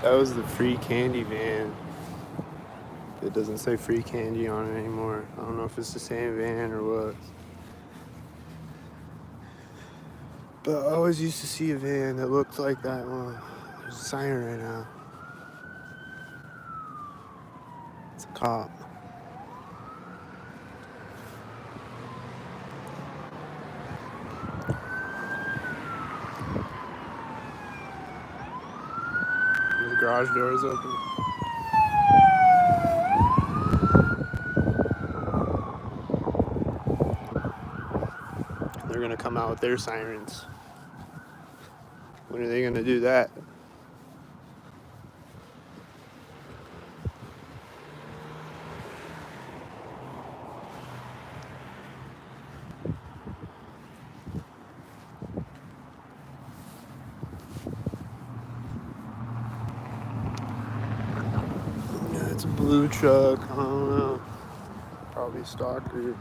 That was the free candy van. It doesn't say free candy on it anymore. I don't know if it's the same van or what. But I always used to see a van that looked like that one. There's a siren right now. It's a cop. The garage door is open. They're gonna come out with their sirens. When are they gonna do that? Yeah, it's a blue truck. I don't know. Probably a stalker.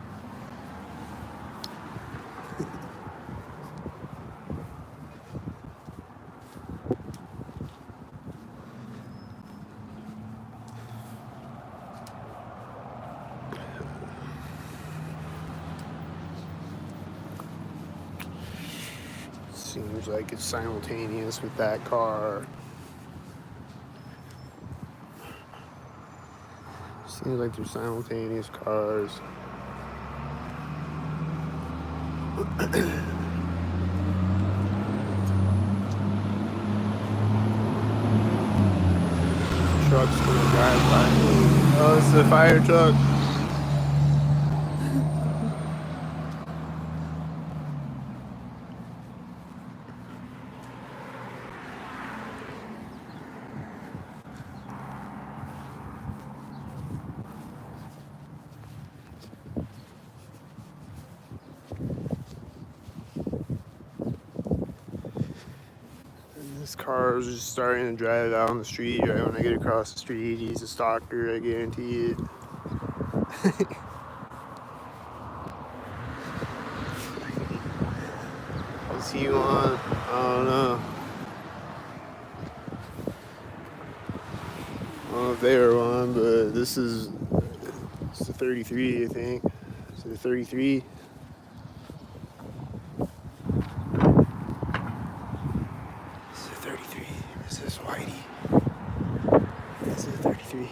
Seems like it's simultaneous with that car. Seems like they're simultaneous cars. Truck's gonna drive by. Oh, it's the fire truck. This car is just starting to drive out on the street. Right when I get across the street, he's a stalker, I guarantee it. Is he one? I don't know. I don't know if they were one, but this is it's the 33, I think. Is it a 33? This is a 33. This is Whitey. This is a 33.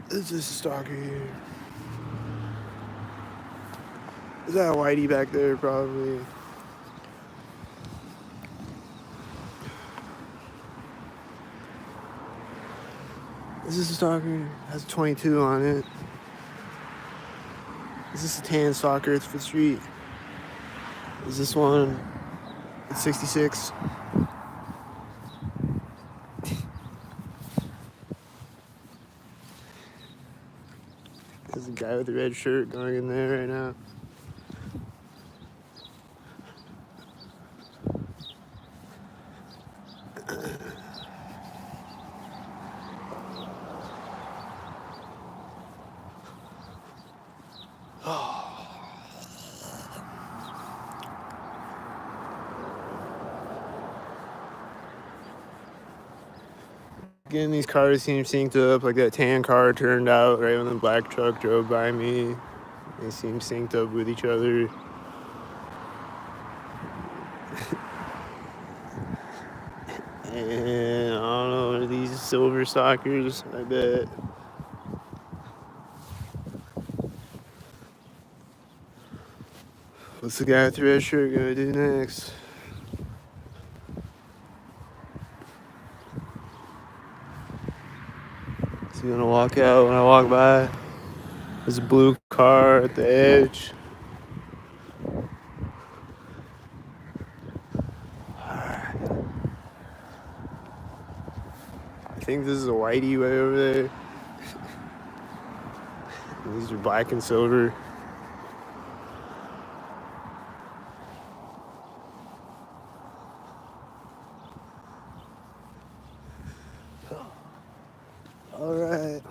This is a stalker here. Is that a Whitey back there? Probably. Is this a stalker? It has a 22 on it. Is this a tan stalker? It's for the street. Is this one? It's 66. There's a guy with a red shirt going in there right now. Again, these cars seem synced up. Like that tan car turned out right when the black truck drove by me. They seem synced up with each other. And I don't know, are these silver stalkers? I bet. What's the guy with the red shirt gonna do next? Is he gonna walk out when I walk by? There's a blue car at the edge. I think this is a Whitey way over there. These are black and silver. All right.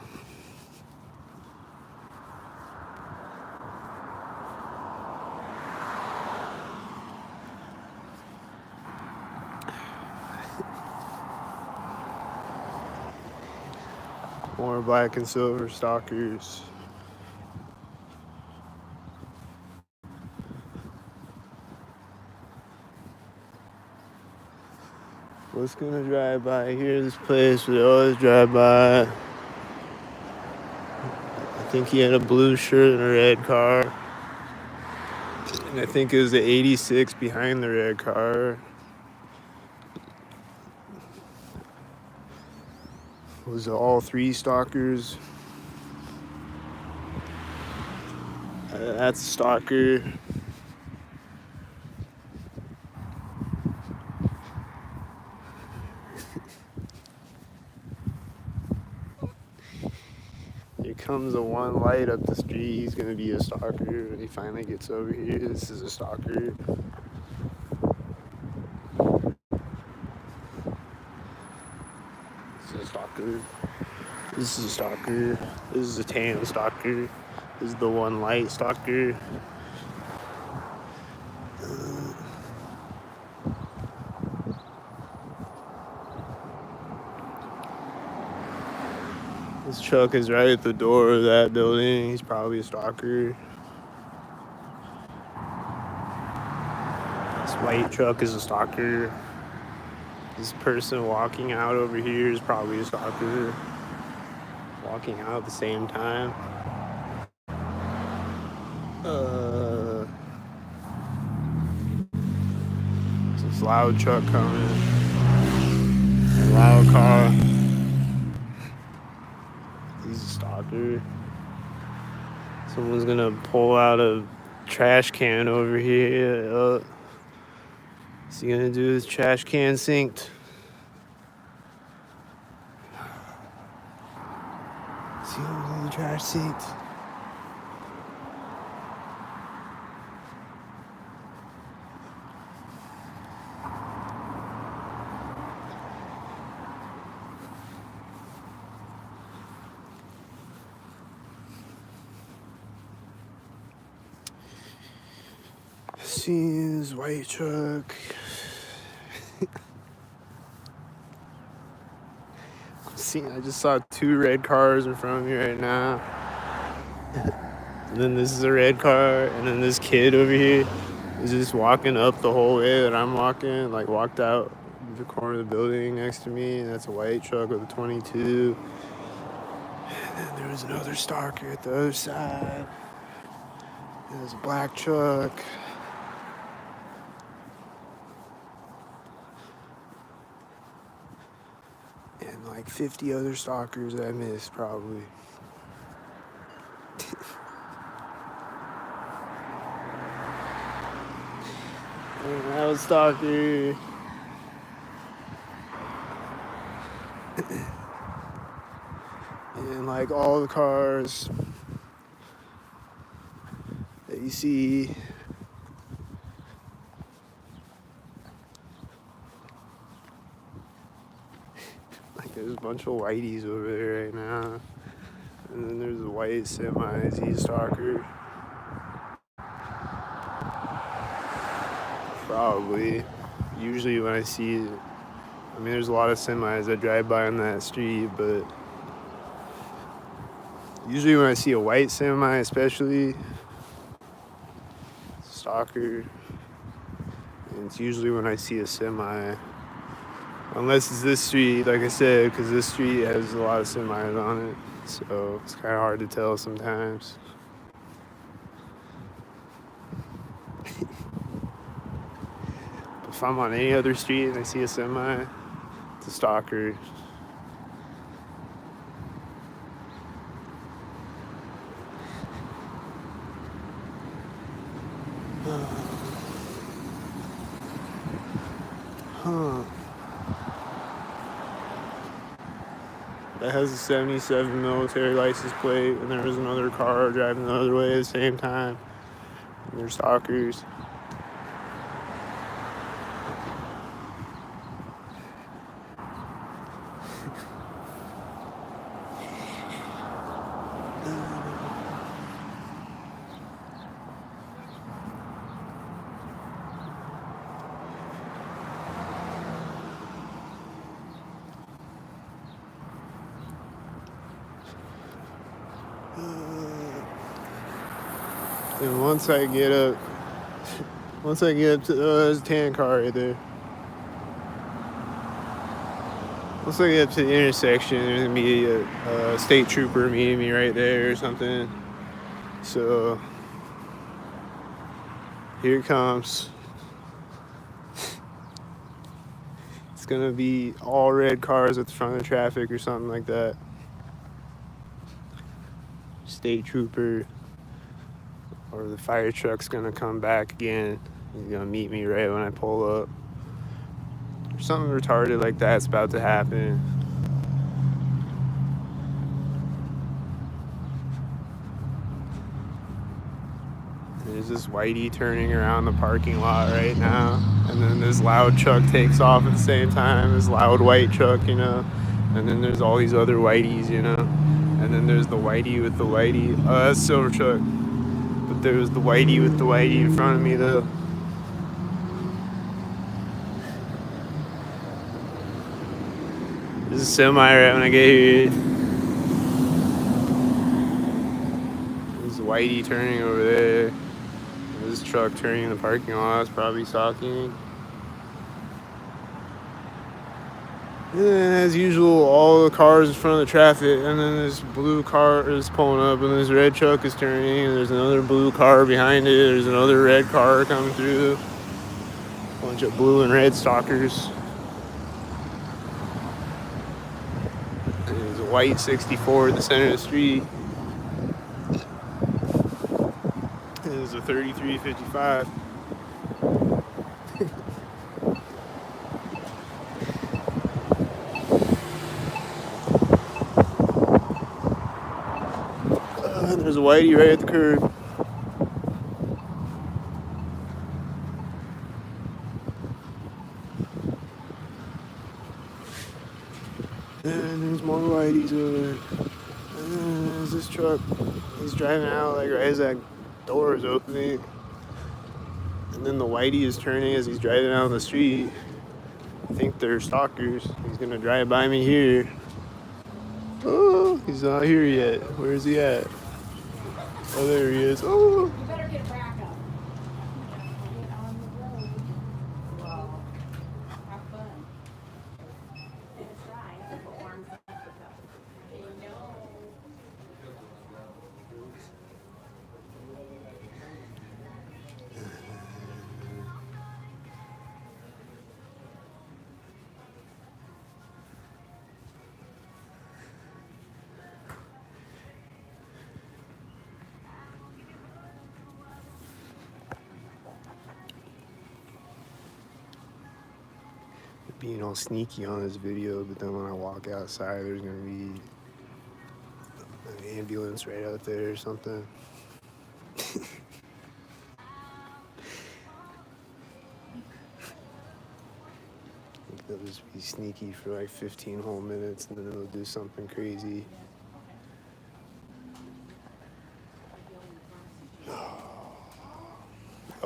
more black and silver stalkers. What's gonna drive by here? This place we always drive by. I think he had a blue shirt and a red car. And I think it was the 86 behind the red car. Was all three stalkers. That's a stalker. Here comes the one light up the street. He's gonna be a stalker when he finally gets over here. This is a stalker. This is a stalker. This is a stalker. This is a tan stalker. This is the one light stalker. This truck is right at the door of that building. He's probably a stalker. This white truck is a stalker. This person walking out over here is probably a stalker. Walking out at the same time. This loud truck coming. A loud car. He's a stalker. Someone's gonna pull out a trash can over here. What's he gonna do with his trash can synced? Is he gonna do the trash synced? See his white truck. I just saw two red cars in front of me right now. And then this is a red car, and then this kid over here is just walking up the whole way that I'm walking, like walked out the corner of the building next to me, and that's a white truck with a 22. And then there was another stalker at the other side. There's a black truck. And like 50 other stalkers I missed, probably. And that was stalker. And like all the cars that you see. Like there's a bunch of whiteys over there right now. And then there's the white semis, he's a stalker. Probably. Usually when I see, I mean there's a lot of semis that drive by on that street, but usually when I see a white semi especially, it's a stalker. And it's usually when I see a semi. Unless it's this street, like I said, because this street has a lot of semis on it. So it's kind of hard to tell sometimes. If I'm on any other street and I see a semi, it's a stalker. That has a 77 military license plate, and there was another car driving the other way at the same time. And they're stalkers. And once I get up to there's a tan car right there. Once I get up to the intersection, there's gonna be a state trooper meeting me right there or something. So here it comes. It's gonna be all red cars at the front of the traffic or something like that. State trooper or the fire truck's gonna come back again. He's gonna meet me right when I pull up. Something retarded like that's about to happen. There's this whitey turning around the parking lot right now, and then this loud truck takes off at the same time, this loud white truck, you know, and then there's all these other whiteys, you know, and then there's the whitey with the whitey. Oh, that's silver truck, but there was the whitey with the whitey in front of me though. There's a semi right when I get here. There's the whitey turning over there. This truck turning in the parking lot is probably stalking. And then, as usual, all the cars in front of the traffic, and then this blue car is pulling up, and this red truck is turning, and there's another blue car behind it, there's another red car coming through. Bunch of blue and red stalkers. And there's a white 64 in the center of the street. And there's a 3355. There's a whitey right at the curb. And there's more whiteys over there. And then there's this truck. He's driving out like right as that door is opening. And then the whitey is turning as he's driving out on the street. I think they're stalkers. He's gonna drive by me here. Oh, he's not here yet. Where is he at? Oh, there he is. Oh. You better get back up. Get on the road. Well, have fun. That's right. That's what warms up the cup. I know. Being all sneaky on this video, but then when I walk outside, there's gonna be an ambulance right out there or something. They'll just be sneaky for like 15 whole minutes, and then they'll do something crazy.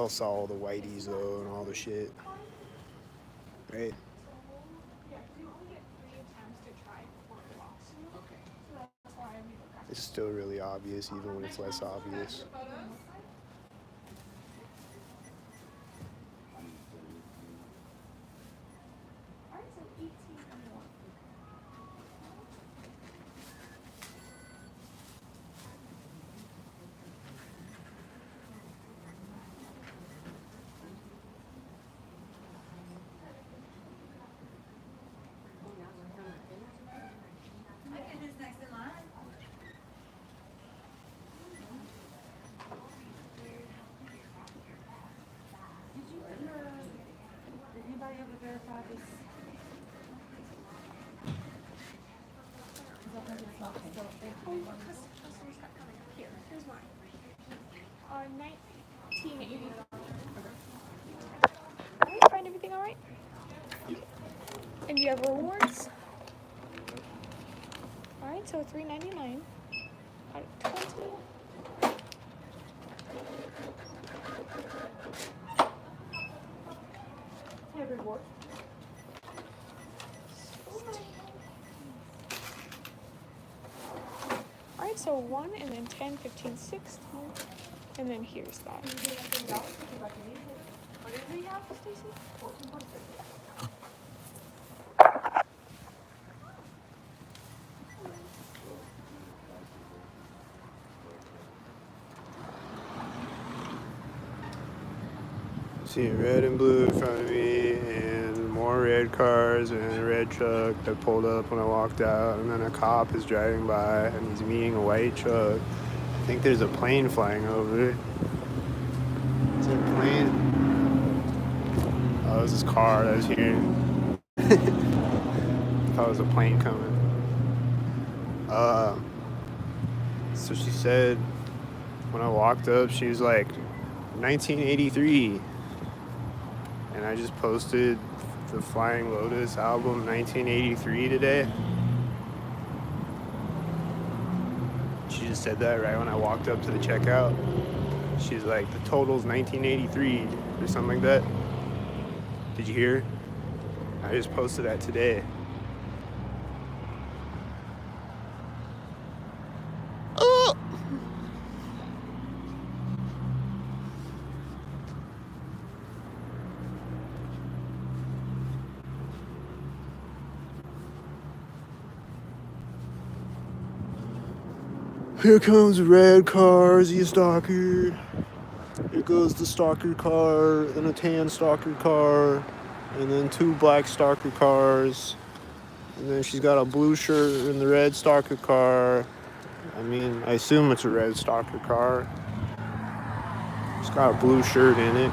Y'all saw all the whiteys though and all the shit, right? It's still really obvious, even when it's less obvious. Anybody ever verify this? Customers got coming up here. Here's mine. 1980. Alright, find everything alright? And you have rewards? Alright, so $3.99 out of 20. You have reward. Alright, so 1 and then 10, 15, 16. And then here's that. What did we have, Stacy? 14.6. See red and blue in front of me, and more red cars, and a red truck that pulled up when I walked out, and then a cop is driving by, and he's meeting a white truck. I think there's a plane flying over. Is it a plane? Oh, it was this car that was here. I thought it was a plane coming. So she said when I walked up, she was like, 1983. And I just posted the Flying Lotus album 1983 today. She just said that right when I walked up to the checkout. She's like, the total's 1983 or something like that. Did you hear? I just posted that today. Oh! Here comes a red car, is he a stalker? Here goes the stalker car, then a tan stalker car, and then two black stalker cars. And then she's got a blue shirt in the red stalker car. I mean, I assume it's a red stalker car. It's got a blue shirt in it.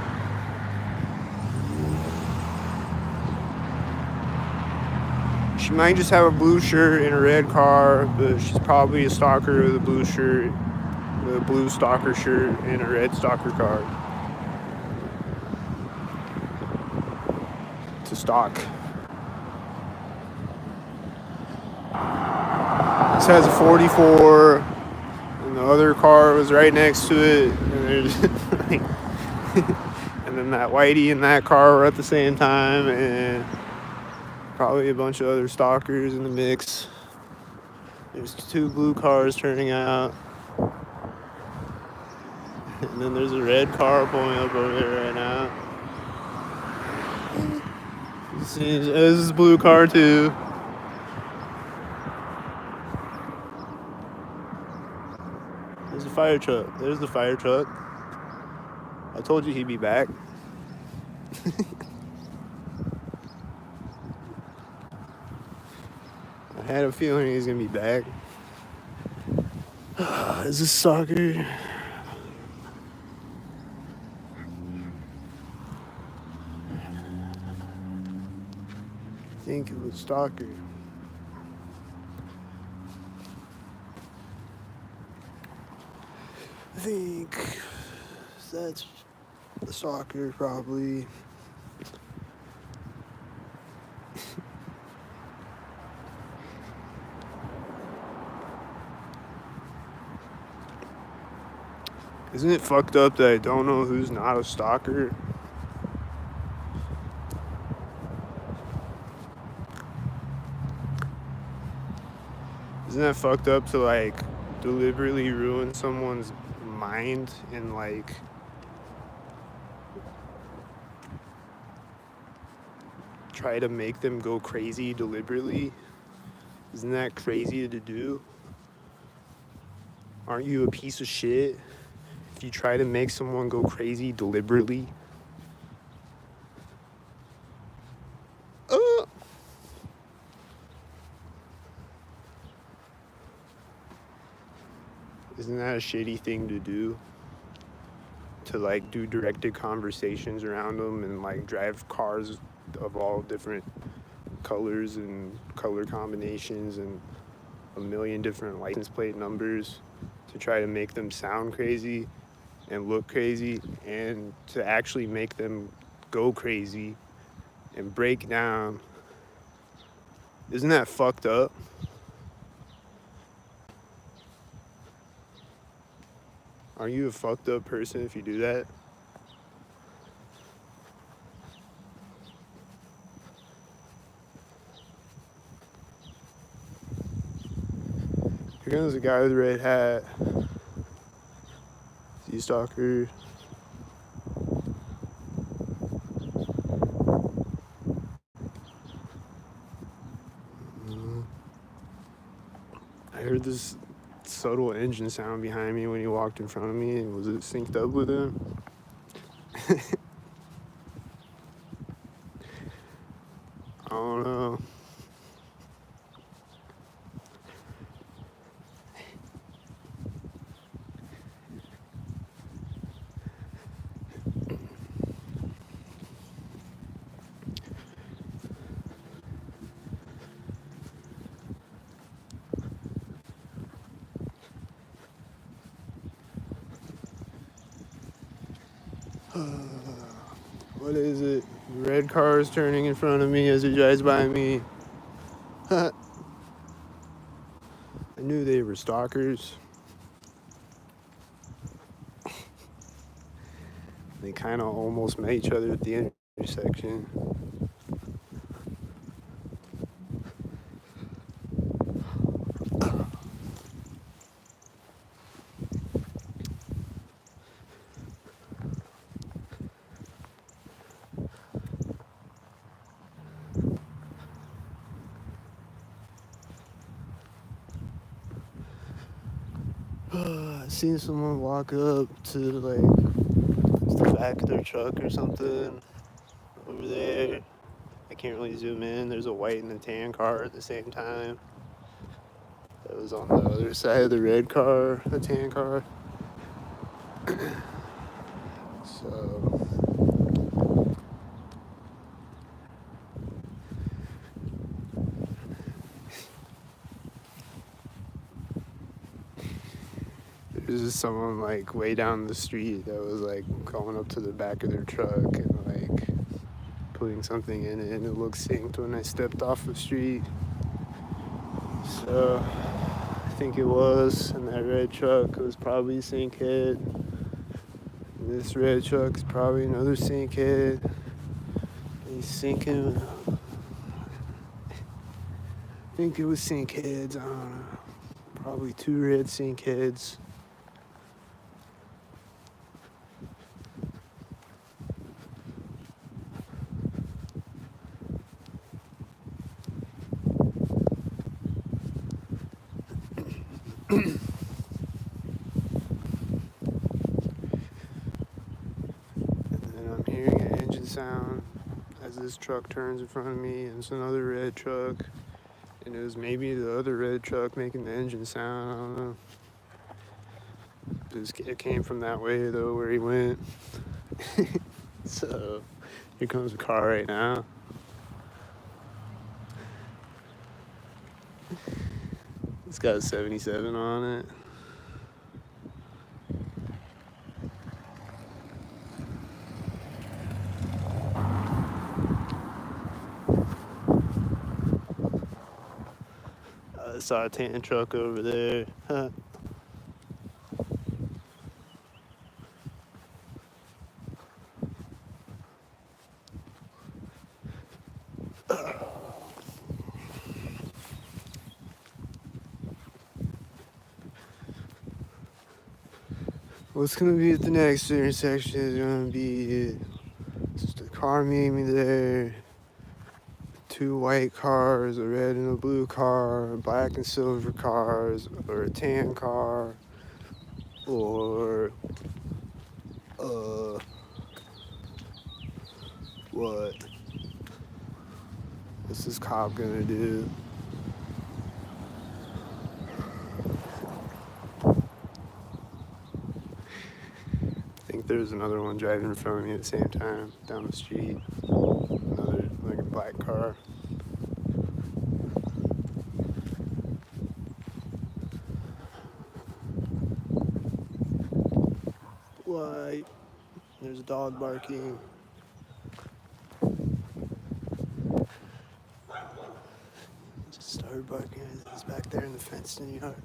She might just have a blue shirt in a red car, but she's probably a stalker with a blue shirt, with a blue stalker shirt and a red stalker car. To stalk. This has a 44, and the other car was right next to it, and there's and then that whitey and that car were at the same time, and probably a bunch of other stalkers in the mix. There's two blue cars turning out. And then there's a red car pulling up over there right now. This is a blue car too. There's a fire truck. There's the fire truck. I told you he'd be back. I had a feeling he was gonna be back. Is this stalker? I think it was stalker. I think that's the stalker probably. Isn't it fucked up that I don't know who's not a stalker? Isn't that fucked up to like deliberately ruin someone's mind and like try to make them go crazy deliberately? Isn't that crazy to do? Aren't you a piece of shit if you try to make someone go crazy deliberately? Isn't that a shitty thing to do? To like do directed conversations around them and like drive cars of all different colors and color combinations and a million different license plate numbers to try to make them sound crazy and look crazy and to actually make them go crazy and break down. Isn't that fucked up? Are you a fucked up person if you do that? Here comes a guy with a red hat. Is he crazy stalker. I heard this subtle engine sound behind me when he walked in front of me. Was it synced up with him? I don't know. What is it? Red cars turning in front of me as it drives by me. I knew they were stalkers. They kind of almost met each other at the intersection. I seen someone walk up to the back of their truck or something over there. I can't really zoom in. There's a white and a tan car at the same time. That was on the other side of the red car, the tan car. So there's just someone like way down the street that was like going up to the back of their truck and like putting something in it, and it looked synced when I stepped off the street. So I think it was, and that red truck was probably a sync head. This red truck's probably another sync head. He's sinking. I think it was sync heads. I don't know. Probably 2 red sync heads. And I'm hearing an engine sound as this truck turns in front of me, and it's another red truck. And it was maybe the other red truck making the engine sound. I don't know. It came from that way though, where he went. So here comes a car right now. It's got a 77 on it. I saw a tan truck over there. What's gonna be at the next intersection is gonna be just a car meeting me there. 2 white cars, a red and a blue car, black and silver cars, or a tan car, or what? What's this cop gonna do? I think there's another one driving in front of me at the same time down the street. Another like a black car. White. There's a dog barking. Just started barking. He's back there in the fenced in yard.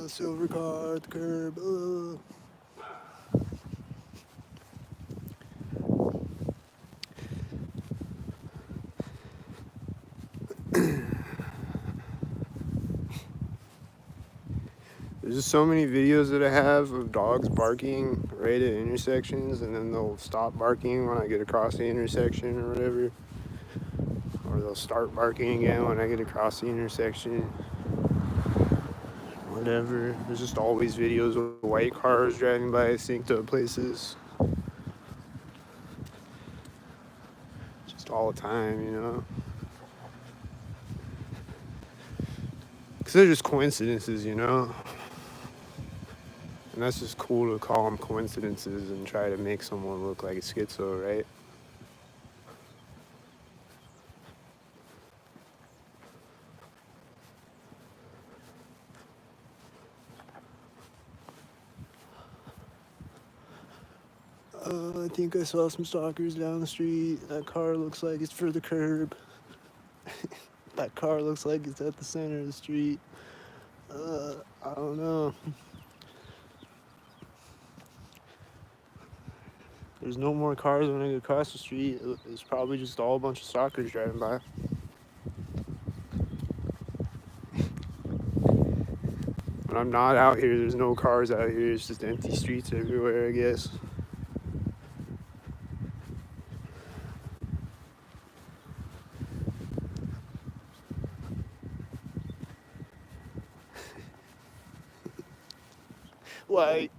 Silver car at the curb. There's just so many videos that I have of dogs barking right at intersections, and then they'll stop barking when I get across the intersection or whatever. Or they'll start barking again when I get across the intersection. Whatever. There's just always videos of white cars driving by synced up places. Just all the time, you know? Because they're just coincidences, you know? And that's just cool to call them coincidences and try to make someone look like a schizo, right? I think I saw some stalkers down the street. That car looks like it's for the curb. That car looks like it's at the center of the street. I don't know. There's no more cars when I get across the street. It's probably just all a bunch of stalkers driving by. When I'm not out here, there's no cars out here. It's just empty streets everywhere, I guess. White.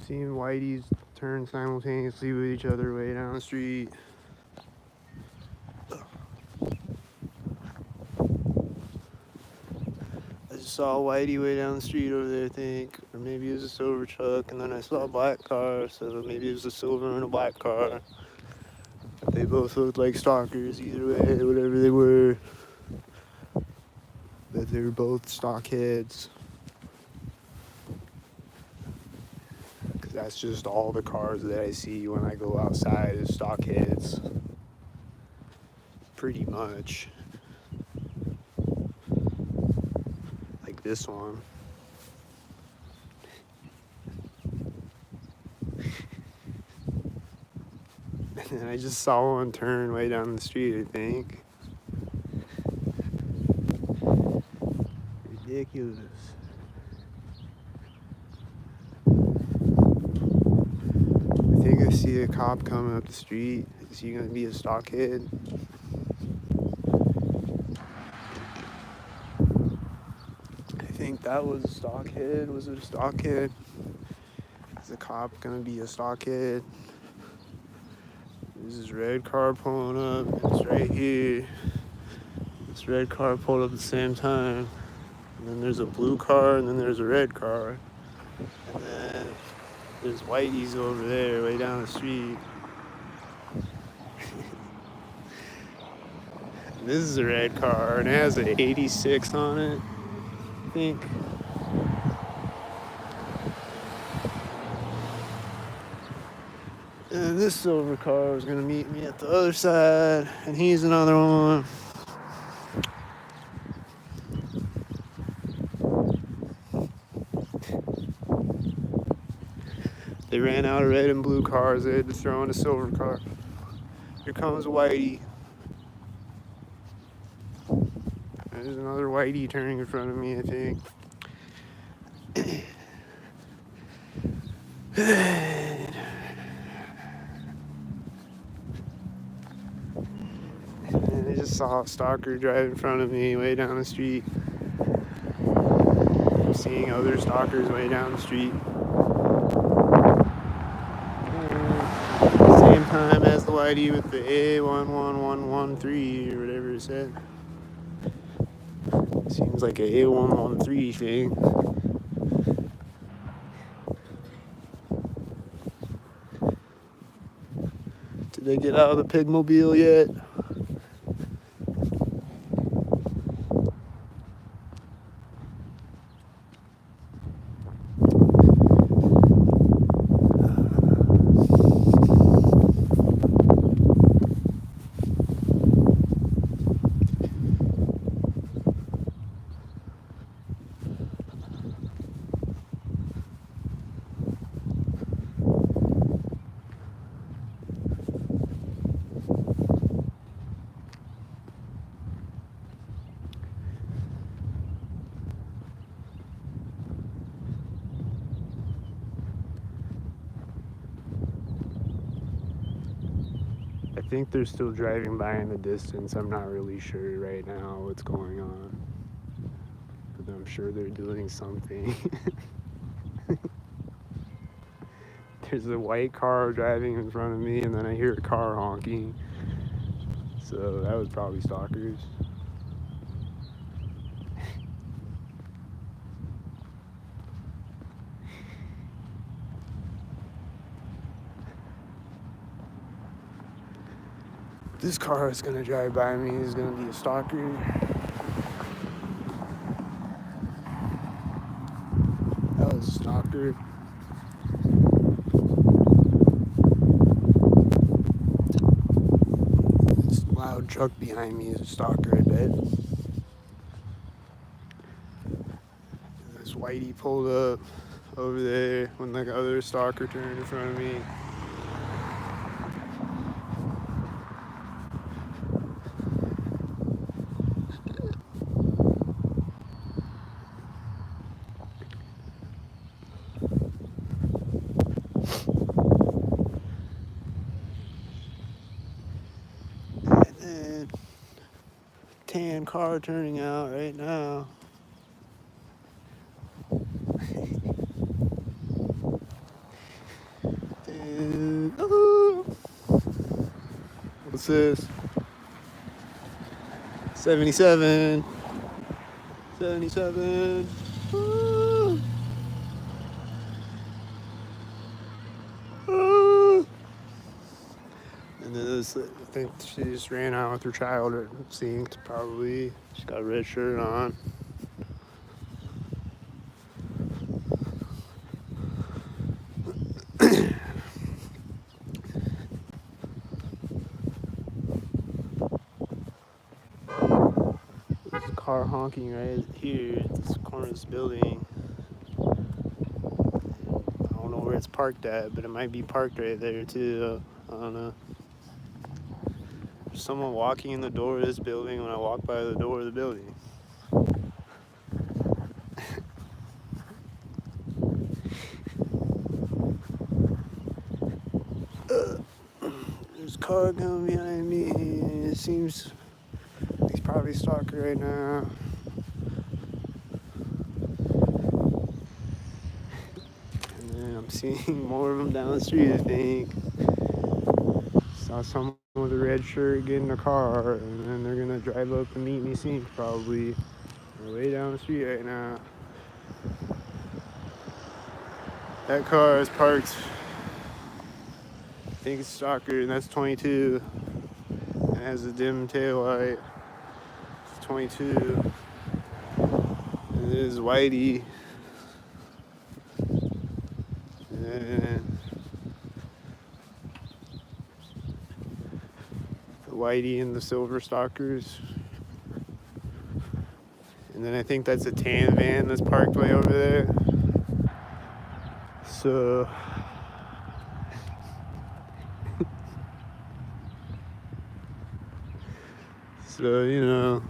Seeing whiteys turn simultaneously with each other way down the street. I just saw a whitey way down the street over there, I think. Or maybe it was a silver truck, and then I saw a black car, so maybe it was a silver and a black car. But they both looked like stalkers either way, whatever they were. But they were both stockheads. Because that's just all the cars that I see when I go outside is stockheads. Pretty much. Like this one. And I just saw one turn way down the street, I think. Ridiculous. I think I see a cop coming up the street. Is he gonna be a stockhead? I think that was a stockhead. Was it a stockhead? Is the cop gonna be a stockhead? There's this red car pulling up. It's right here. This red car pulled up at the same time. And then there's a blue car, and then there's a red car. And then there's whiteys over there, way down the street. This is a red car, and it has an 86 on it, I think. And this silver car is gonna meet me at the other side, and he's another one. They ran out of red and blue cars. They had to throw in a silver car. Here comes Whitey. There's another Whitey turning in front of me, I think. And I just saw a stalker drive in front of me way down the street. I'm seeing other stalkers way down the street. Same time as the Whitey with the A11113 or whatever it said. Seems like a A113 thing. Did they get out of the pigmobile yet? think they're still driving by in the distance. I'm not really sure right now what's going on. But I'm sure they're doing something. There's a white car driving in front of me, and then I hear a car honking. So that was probably stalkers. This car is gonna drive by me is gonna be a stalker. That was a stalker. This loud truck behind me is a stalker, I bet. This whitey pulled up over there when the other stalker turned in front of me. And then tan car turning out right now. And, what's this? 77. 77. Ooh. Ooh. And then this, I think she just ran out with her child, it seemed, probably. She's got a red shirt on. There's a car honking right here at this corner of this building. I don't know where it's parked at, but it might be parked right there too. I don't know. There's someone walking in the door of this building when I walk by the door of the building. There's a car coming behind me. It seems he's probably a stalker right now. And then I'm seeing more of them down the street, I think. Saw someone with a red shirt get in a car, and then they're gonna drive up and meet me soon, probably. They're way down the street right now. That car is parked. I think it's stalker, and that's 22. It has a dim tail light. It's 22. And it is whitey. And the whitey and the silver stalkers. And then I think that's a tan van that's parked way over there. So you know,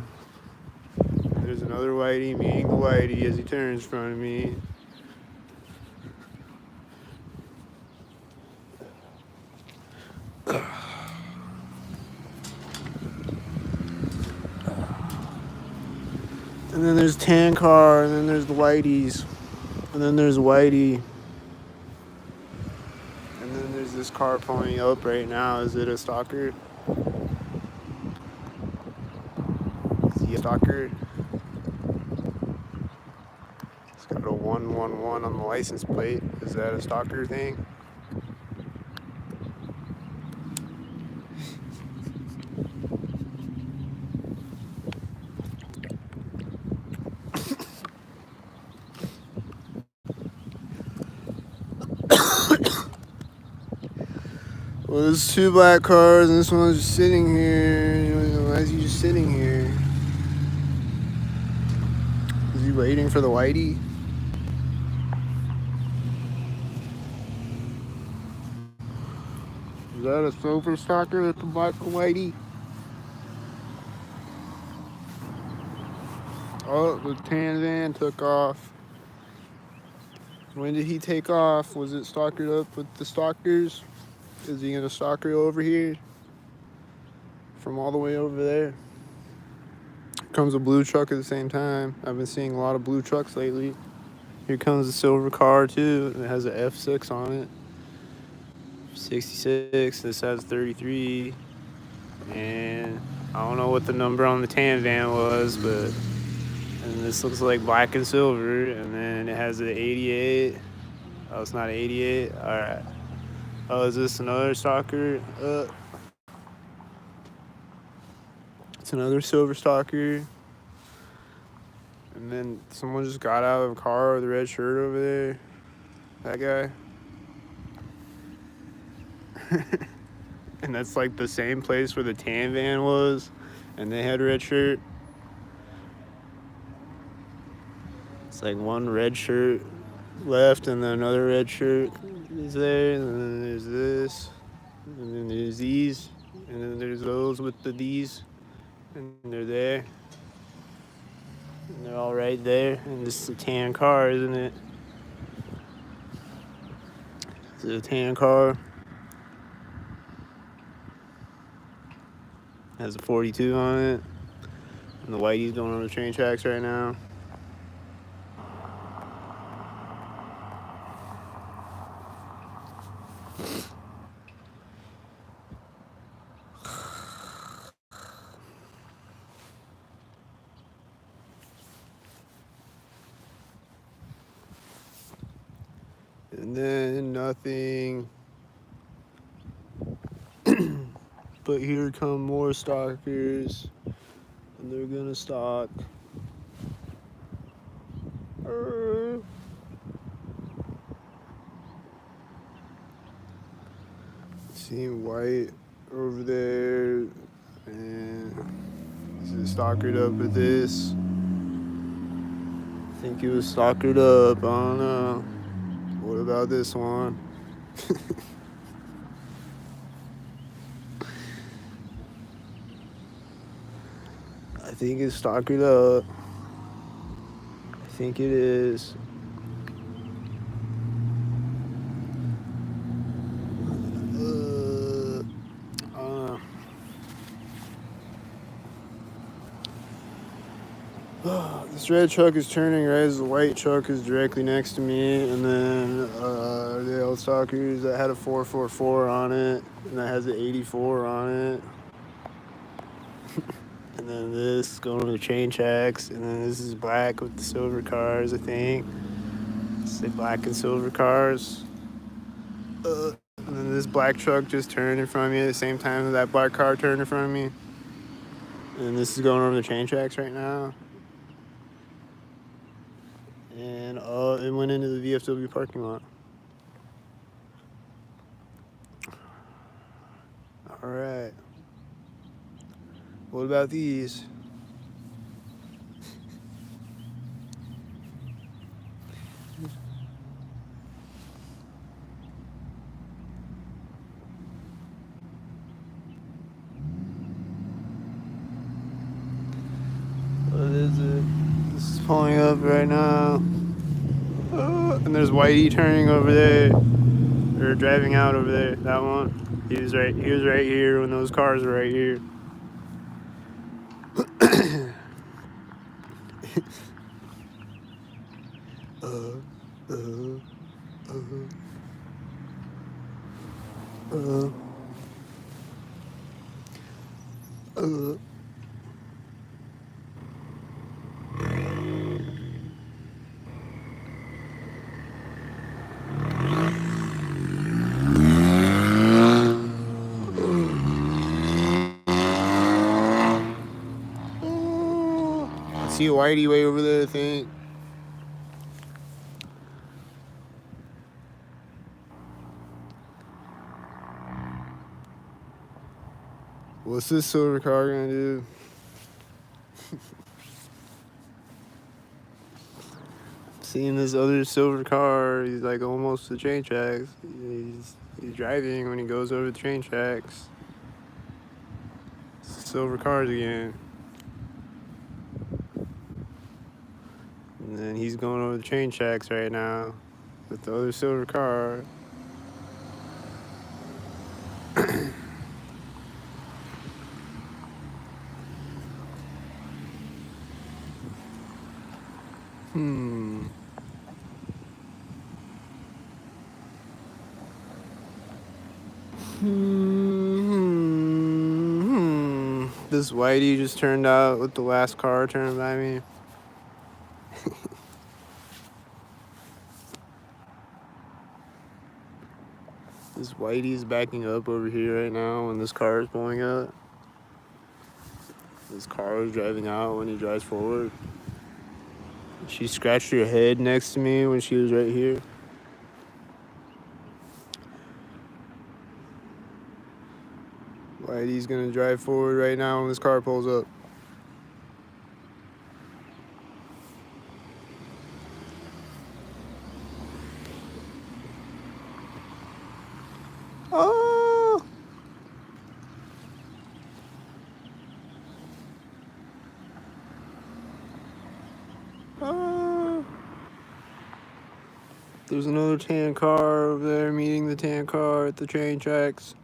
there's another whitey meeting the whitey as he turns in front of me. And then there's tan car, and then there's the whiteys, and then there's whitey, and then there's this car pulling up right now. Is it a stalker? Is he a stalker? It's got a 111 on the license plate. Is that a stalker thing? Well, there's two black cars, and this one's just sitting here. Why is he just sitting here? Is he waiting for the whitey? Is that a silver stalker that's a black whitey? Oh, the tan van took off. When did he take off? Was it stalkered up with the stalkers? Is he gonna stalker over here? from all the way over there. Comes a blue truck at the same time. I've been seeing a lot of blue trucks lately. Here comes a silver car too. It has an F6 on it. 66. This has 33. And I don't know what the number on the tan van was, but and this looks like black and silver. And then it has an 88. Oh, it's not an 88. All right. Oh, is this another stalker? It's another silver stalker. And then someone just got out of a car with a red shirt over there. That guy. And that's like the same place where the tan van was. And they had a red shirt. It's like one red shirt left and then another red shirt is there. And then there's this. And then there's these. And then there's those with the these. And they're there. And they're all right there. And this is a tan car, isn't it? This is a tan car. Has a 42 on it. And the whitey's going on the train tracks right now. And then nothing. But here come more stalkers. And they're gonna stalk. Seeing white over there. And this is stalkered up with this. I think it was stalkered up. I don't know. What about this one? I think it's stalkered up. I think it is. This red truck is turning right as the white truck is directly next to me, and then the old stalkers that had a 444 on it, and that has an 84 on it. And then this going to the train tracks, and then this is black with the silver cars, I think. Say black and silver cars. And then this black truck just turned in front of me at the same time that black car turned in front of me. And this is going over the train tracks right now. And it went into the VFW parking lot. All right. What about these? What is it? This is pulling up right now. And there's Whitey turning over there. Or driving out over there. That one. He was right here when those cars were right here. See Whitey way over there, I think. What's this silver car gonna do? Seeing this other silver car, he's like almost to the train tracks. He's driving when he goes over the train tracks. Silver cars again. And then he's going over the train tracks right now with the other silver car. Hmm. This whitey just turned out with the last car turning by me. This whitey's backing up over here right now when this car is pulling up. This car is driving out when he drives forward. She scratched her head next to me when she was right here. Whitey's gonna drive forward right now when this car pulls up. Oh! Oh! There's another tan car over there meeting the tan car at the train tracks.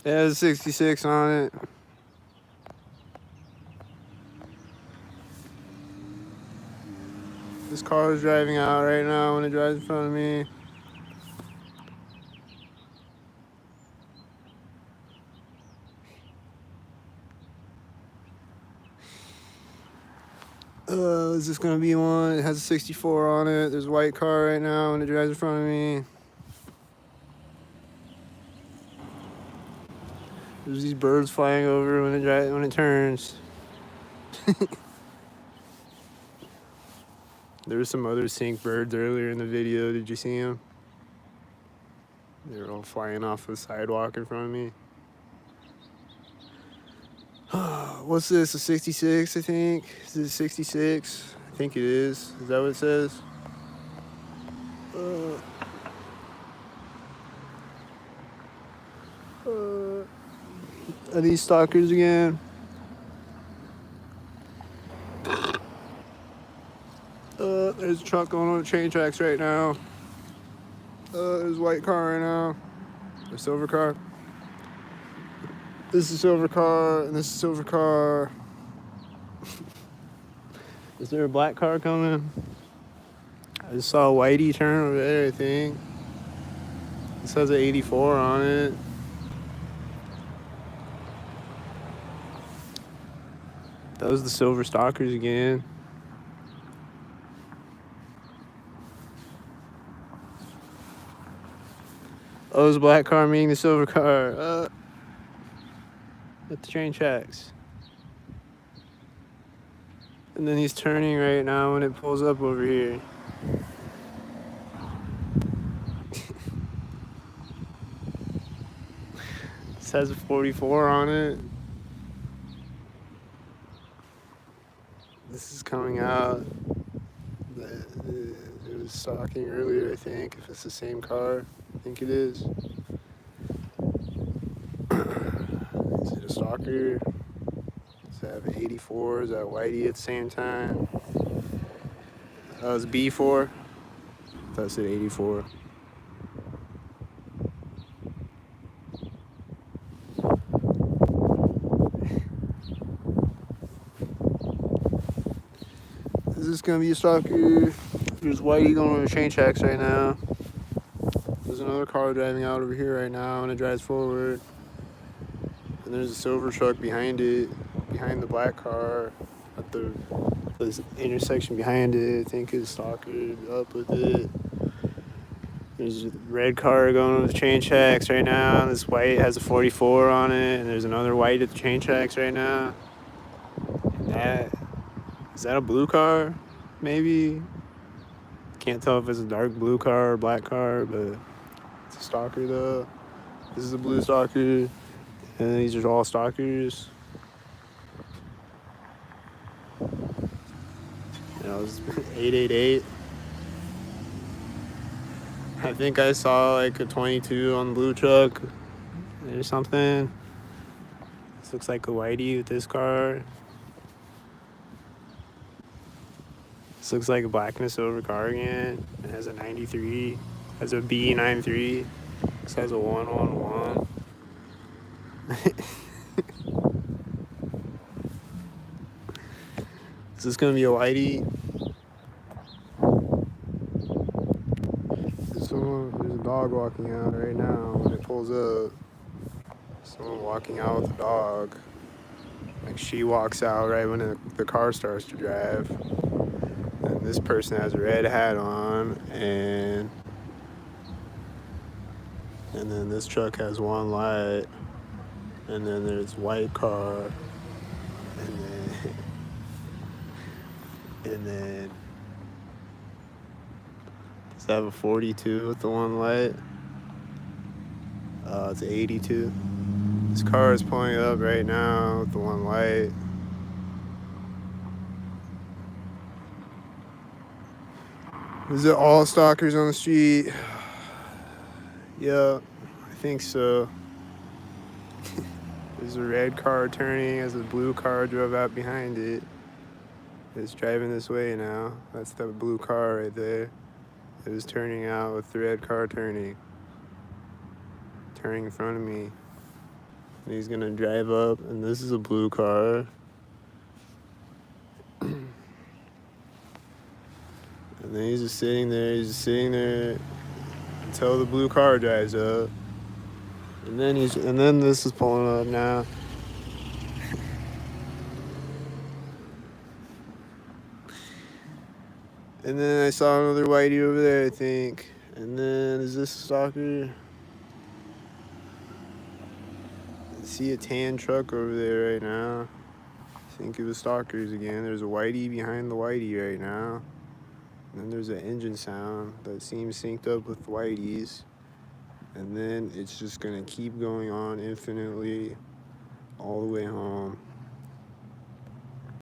It has 66 on it. This car is driving out right now when it drives in front of me. Is this gonna be one? It has a 64 on it. There's a white car right now when it drives in front of me. There's these birds flying over when it turns. There were some other sync birds earlier in the video. Did you see them? They were all flying off the sidewalk in front of me. What's this? A 66, I think. Is it 66? I think it is. Is that what it says? Are these stalkers again? There's a truck going on the train tracks right now. There's a white car right now. A silver car. This is a silver car, and this is a silver car. Is there a black car coming? I just saw a whitey turn over there, I think. This has an 84 on it. That was the silver stalkers again. Oh, there's a black car meeting the silver car. At the train tracks. And then he's turning right now when it pulls up over here. This has a 44 on it. This is coming out. It was stalking earlier, I think. If it's the same car, I think it is. Is it a stalker? Does it have an 84? Is that whitey at the same time? That was B4. I thought it said 84. Is this gonna be a stalker? There's whitey going on the train tracks right now. There's another car driving out over here right now, and it drives forward. And there's a silver truck behind it, behind the black car, at this intersection behind it. I think it's stalkered up with it. There's a red car going on the train tracks right now. This white has a 44 on it, and there's another white at the train tracks right now. And is that a blue car? Maybe. Can't tell if it's a dark blue car or black car, but it's a stalker though. This is a blue stalker, and these are all stalkers. You know, it's 888. I think I saw like a 22 on the blue truck or something. This looks like a whitey with this car. This looks like a black and a silver car again. It has a 93. Has a B93. This has a 111. Is this gonna be a whitey? There's a dog walking out right now when it pulls up. Someone walking out with a dog. Like she walks out right when the car starts to drive. And this person has a red hat on, and then this truck has one light, and then there's white car, and then does that have a 42 with the one light? It's 82. This car is pulling up right now with the one light. Is it all stalkers on the street? Yeah, I think so. There's a red car turning as a blue car drove out behind it. It's driving this way now. That's the blue car right there. It was turning out with the red car turning in front of me. And he's gonna drive up, and this is a blue car. And then he's just sitting there until the blue car drives up. And then this is pulling up now. And then I saw another whitey over there, I think. And then is this a stalker? I see a tan truck over there right now. I think it was stalkers again. There's a whitey behind the whitey right now. And then there's an engine sound that seems synced up with whiteys. And then it's just gonna keep going on infinitely all the way home.